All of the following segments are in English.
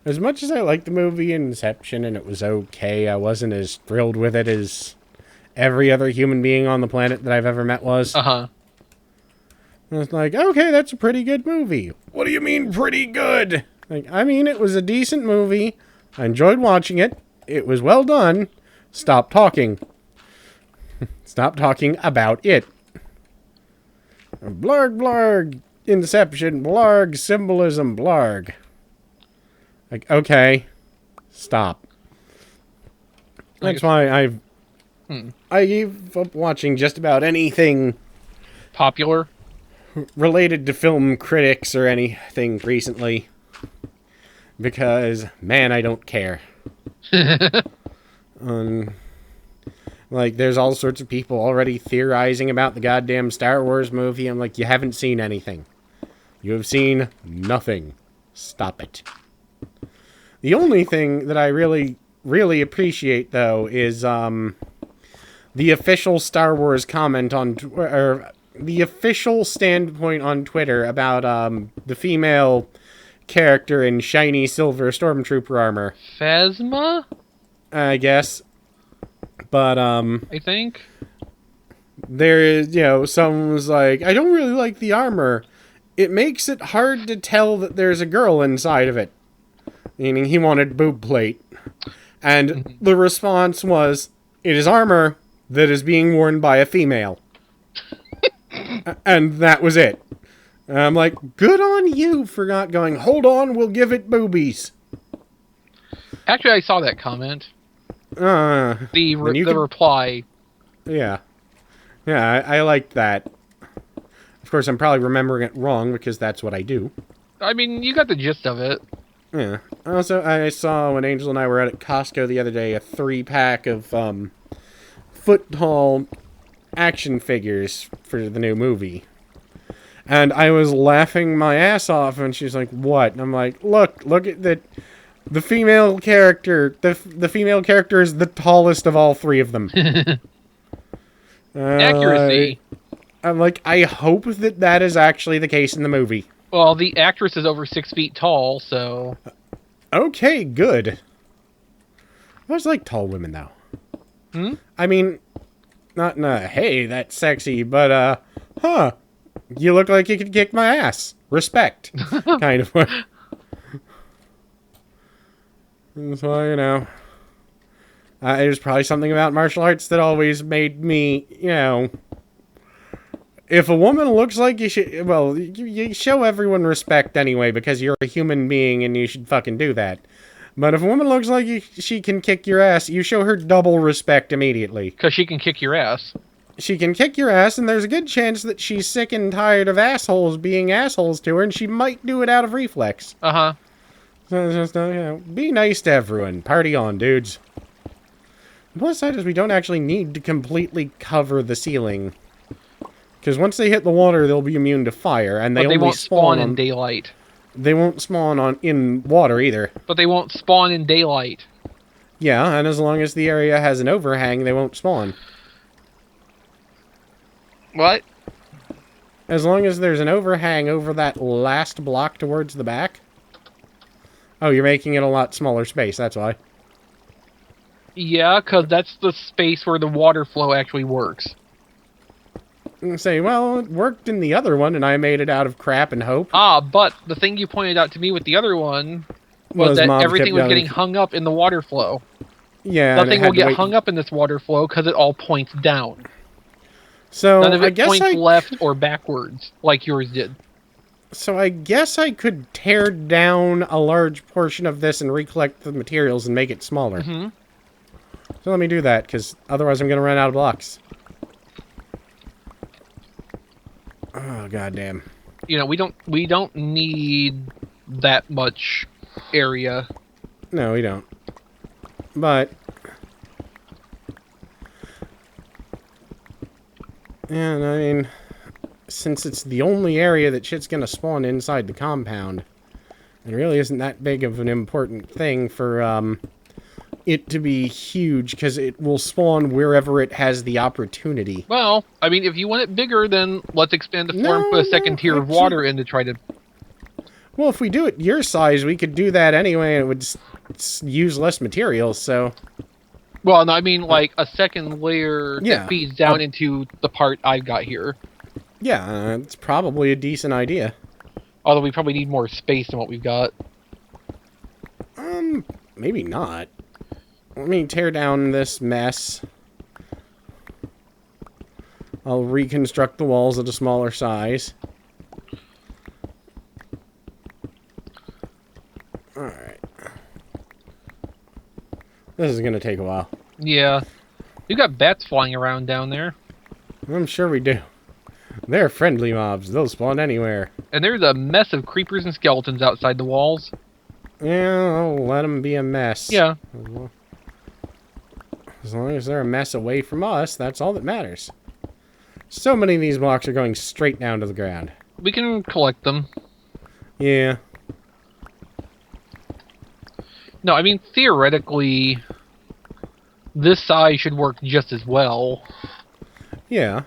As much as I liked the movie Inception and it was okay, I wasn't as thrilled with it as every other human being on the planet that I've ever met was. Uh-huh. It's like, okay, that's a pretty good movie. What do you mean pretty good? Like, I mean, it was a decent movie. I enjoyed watching it. It was well done. Stop talking. Stop talking about it. Blarg, blarg. Inception, blarg, symbolism, blarg. Like, okay. Stop. That's why I gave up watching just about anything Popular? related to film critics or anything recently. Because, man, I don't care. Like, there's all sorts of people already theorizing about the goddamn Star Wars movie. I'm like, you haven't seen anything. You have seen nothing. Stop it. The only thing that I really, really appreciate, though, is the official Star Wars comment on... or the official standpoint on Twitter about the female character in shiny silver stormtrooper armor. Phasma? I guess. But, I think. there is, someone was like, I don't really like the armor. It makes it hard to tell that there's a girl inside of it. Meaning he wanted boob plate. And the response was, it is armor that is being worn by a female. And that was it. And I'm like, good on you for not going, hold on, we'll give it boobies. Actually, I saw that comment. The reply. Yeah. Yeah, I liked that. Of course, I'm probably remembering it wrong because that's what I do. I mean, you got the gist of it. Yeah. Also, I saw when Angel and I were out at Costco the other day a 3-pack of foot-tall action figures for the new movie. And I was laughing my ass off, and she's like, what? And I'm like, look at that. The female character, the female character is the tallest of all three of them. Accuracy. I'm like, I hope that is actually the case in the movie. Well, the actress is over 6 feet tall, so... Okay, good. I always like tall women, though. I mean, not in a, hey, that's sexy, but, you look like you could kick my ass. Respect. Kind of. So, there's probably something about martial arts that always made me, if a woman looks like you should, well, you show everyone respect anyway because you're a human being and you should fucking do that. But if a woman looks like she can kick your ass, you show her double respect immediately. Because she can kick your ass. She can kick your ass, and there's a good chance that she's sick and tired of assholes being assholes to her, and she might do it out of reflex. Uh-huh. So just, be nice to everyone. Party on, dudes. The plus side is we don't actually need to completely cover the ceiling. Because once they hit the water, they'll be immune to fire, and they won't spawn in daylight. They won't spawn in water either. But they won't spawn in daylight. Yeah, and as long as the area has an overhang, they won't spawn. What? As long as there's an overhang over that last block towards the back. Oh, you're making it a lot smaller space, that's why. Yeah, because that's the space where the water flow actually works. And say, well, it worked in the other one, and I made it out of crap and hope. But the thing you pointed out to me with the other one was that everything was getting hung up in the water flow. Yeah. Nothing will get hung up in this water flow because it all points down. So none of it I guess points left or backwards like yours did. So I guess I could tear down a large portion of this and recollect the materials and make it smaller. Mm-hmm. So let me do that, because otherwise I'm going to run out of blocks. Oh, goddamn. We don't need that much area. No, we don't. But... and I mean... since it's the only area that shit's gonna spawn inside the compound, it really isn't that big of an important thing for, it to be huge, because it will spawn wherever it has the opportunity. Well, I mean, if you want it bigger, then let's expand the farm, put a second tier of water in to try to... Well, if we do it your size, we could do that anyway, and it would use less materials, so... Well, no, I mean, like, a second layer Yeah. that feeds down into the part I've got here. Yeah, it's probably a decent idea. Although we probably need more space than what we've got. Maybe not. Let me tear down this mess. I'll reconstruct the walls at a smaller size. Alright. This is gonna take a while. Yeah. You got bats flying around down there. I'm sure we do. They're friendly mobs. They'll spawn anywhere. And there's a mess of creepers and skeletons outside the walls. Yeah, I'll let them be a mess. Yeah. As long as they're a mess away from us, that's all that matters. So many of these blocks are going straight down to the ground. We can collect them. Yeah. No, I mean, theoretically, this size should work just as well. Yeah.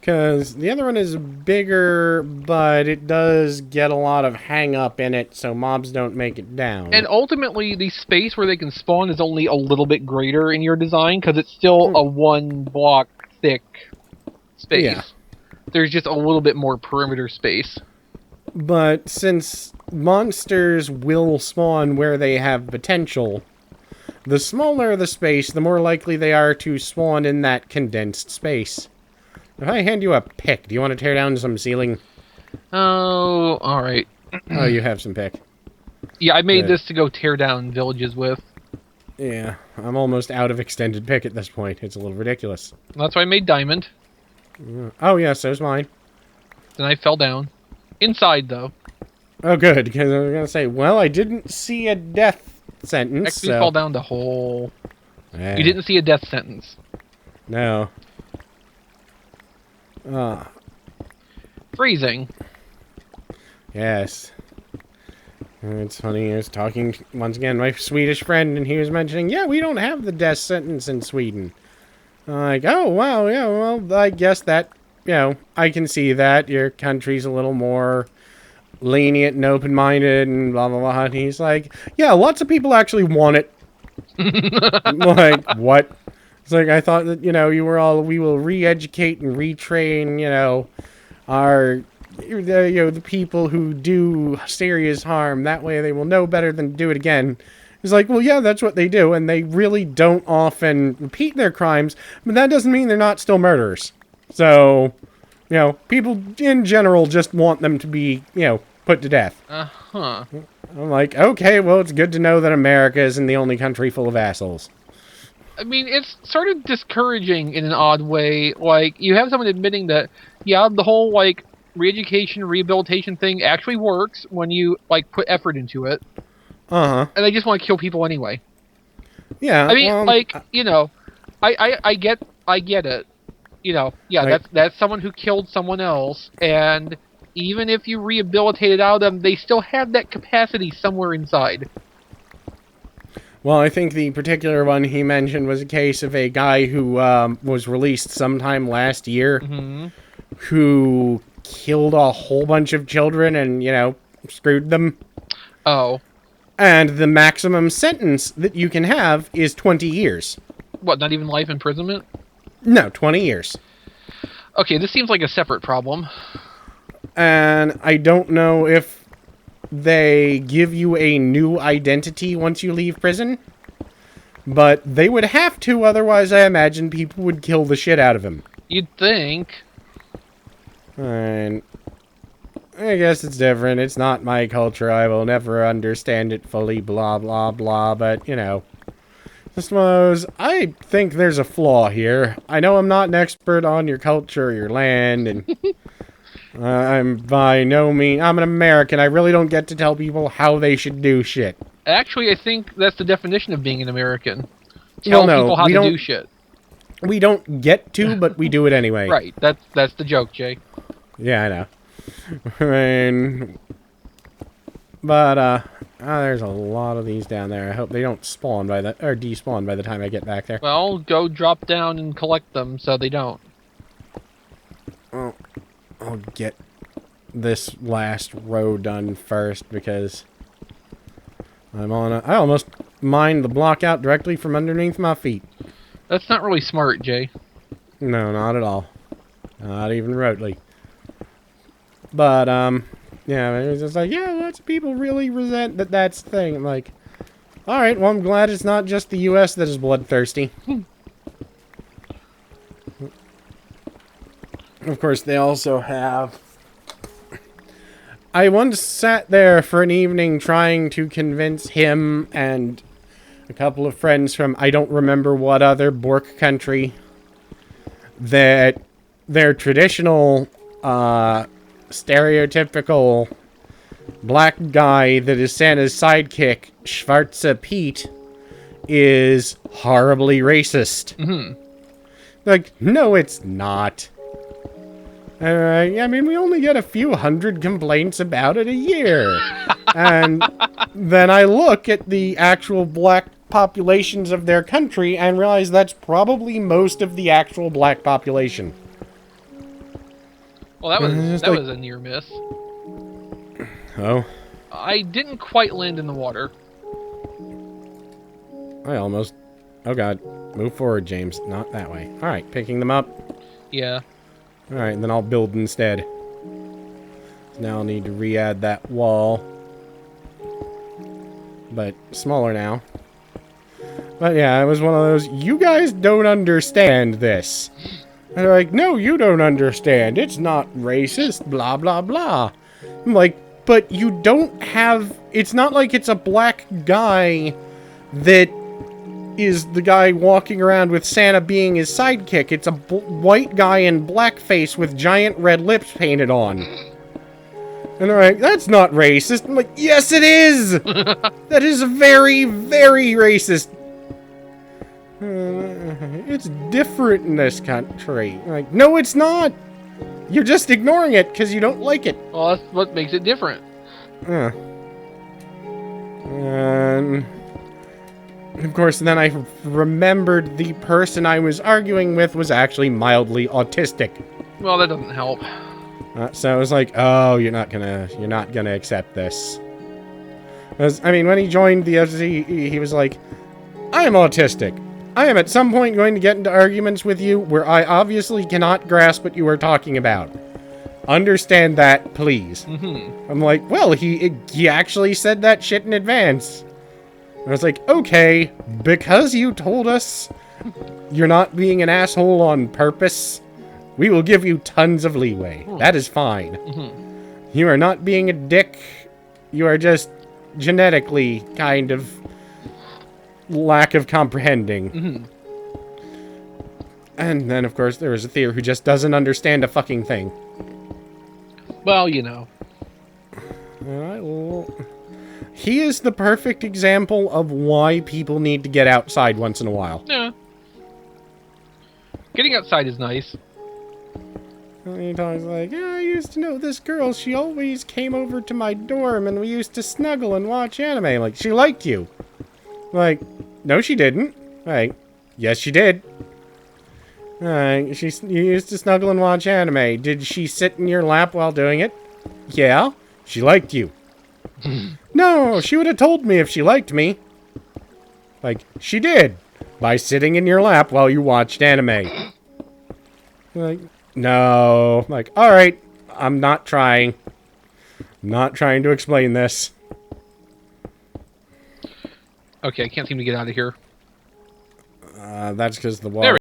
Because the other one is bigger, but it does get a lot of hang-up in it, so mobs don't make it down. And ultimately, the space where they can spawn is only a little bit greater in your design, because it's still a one-block thick space. Yeah. There's just a little bit more perimeter space. But since monsters will spawn where they have potential, the smaller the space, the more likely they are to spawn in that condensed space. If I hand you a pick, do you want to tear down some ceiling? Oh, alright. Oh, you have some pick. Yeah, I made Good. this to go tear down villages with. Yeah, I'm almost out of extended pick at this point. It's a little ridiculous. That's why I made diamond. Oh, yeah, so's mine. Then I fell down. Inside, though. Oh, good, because I was going to say, well, I didn't see a death sentence, Actually, so... fell down the hole. Eh, You didn't see a death sentence. No. Freezing. Yes. It's funny, I was talking, once again, my Swedish friend, and he was mentioning, yeah, we don't have the death sentence in Sweden. I'm like, oh, wow, yeah, well, I guess that, you know, I can see that. Your country's a little more lenient and open-minded and blah, blah, blah. And he's like, yeah, lots of people actually want it. I'm like, what? It's like, I thought that, you know, we will re-educate and retrain, you know, the people who do serious harm. That way they will know better than to do it again. It's like, well, yeah, that's what they do, and they really don't often repeat their crimes, but that doesn't mean they're not still murderers. So, you know, people in general just want them to be, you know, put to death. Uh-huh. I'm like, okay, well, it's good to know that America isn't the only country full of assholes. I mean, it's sort of discouraging in an odd way. Like, you have someone admitting that, yeah, the whole, like, re-education, rehabilitation thing actually works when you, like, put effort into it. Uh-huh. And they just want to kill people anyway. Yeah. I mean, like, you know, I get it. You know, yeah, Right. that's someone who killed someone else, and even if you rehabilitate it out of them, they still have that capacity somewhere inside. Well, I think the particular one he mentioned was a case of a guy who was released sometime last year who killed a whole bunch of children and, you know, screwed them. Oh. And the maximum sentence that you can have is 20 years. What, not even life imprisonment? No, 20 years. Okay, this seems like a separate problem. And I don't know if they give you a new identity once you leave prison. But they would have to, otherwise I imagine people would kill the shit out of him. You'd think. And I guess it's different. It's not my culture. I will never understand it fully, blah, blah, blah. But, you know, just one of those, I think there's a flaw here. I know I'm not an expert on your culture or your land, and I'm by no means, I'm an American. I really don't get to tell people how they should do shit. Actually, I think that's the definition of being an American. Tell people how to do shit. We don't get to, but we do it anyway. Right, that's the joke, Jay. Yeah, I know. I mean, but, there's a lot of these down there. I hope they don't spawn or despawn by the time I get back there. Well, go drop down and collect them so they don't. Oh, I'll get this last row done first because I almost mined the block out directly from underneath my feet. That's not really smart, Jay. No, not at all. Not even remotely. But, yeah, it was just like, yeah, lots of people really resent that's the thing. I'm like, alright, well, I'm glad it's not just the U.S. that is bloodthirsty. Of course, they also have... I once sat there for an evening trying to convince him and a couple of friends from I don't remember what other Bork country that their traditional, stereotypical black guy that is Santa's sidekick, Schwarze Pete, is horribly racist. Mm-hmm. Like, no, it's not. I mean, we only get a few hundred complaints about it a year. And then I look at the actual black populations of their country and realize that's probably most of the actual black population. Well, that was like- was a near miss. Oh, I didn't quite land in the water. I almost... Oh, God. Move forward, James. Not that way. All right, picking them up. Yeah. All right, and then I'll build instead. Now I'll need to re-add that wall. But smaller now. But yeah, it was one of those, you guys don't understand this. And they're like, no, you don't understand. It's not racist, blah, blah, blah. I'm like, but you don't have... It's not like it's a black guy that is the guy walking around with Santa being his sidekick. It's a white guy in blackface with giant red lips painted on. And they're like, that's not racist. I'm like, yes, it is! That is very, very racist. It's different in this country. I'm like, no, it's not. You're just ignoring it because you don't like it. Well, that's what makes it different. And of course, then I remembered the person I was arguing with was actually mildly autistic. Well, that doesn't help. So I was like, oh, you're not gonna accept this. I mean, when he joined the FZ, he was like, I am autistic. I am at some point going to get into arguments with you where I obviously cannot grasp what you are talking about. Understand that, please. Mm-hmm. I'm like, well, he actually said that shit in advance. I was like, okay, because you told us you're not being an asshole on purpose, we will give you tons of leeway. That is fine. Mm-hmm. You are not being a dick. You are just genetically kind of lack of comprehending. Mm-hmm. And then, of course, there is a Thea who just doesn't understand a fucking thing. Well, you know. Alright, well... He is the perfect example of why people need to get outside once in a while. Yeah. Getting outside is nice. And he talks like, yeah, I used to know this girl. She always came over to my dorm and we used to snuggle and watch anime. Like, she liked you. Like, no, she didn't. Like, yes, she did. You used to snuggle and watch anime. Did she sit in your lap while doing it? Yeah, she liked you. No, she would have told me if she liked me. Like, she did. By sitting in your lap while you watched anime. Like, no. Like, alright, I'm not trying. I'm not trying to explain this. Okay, I can't seem to get out of here. That's because the There water...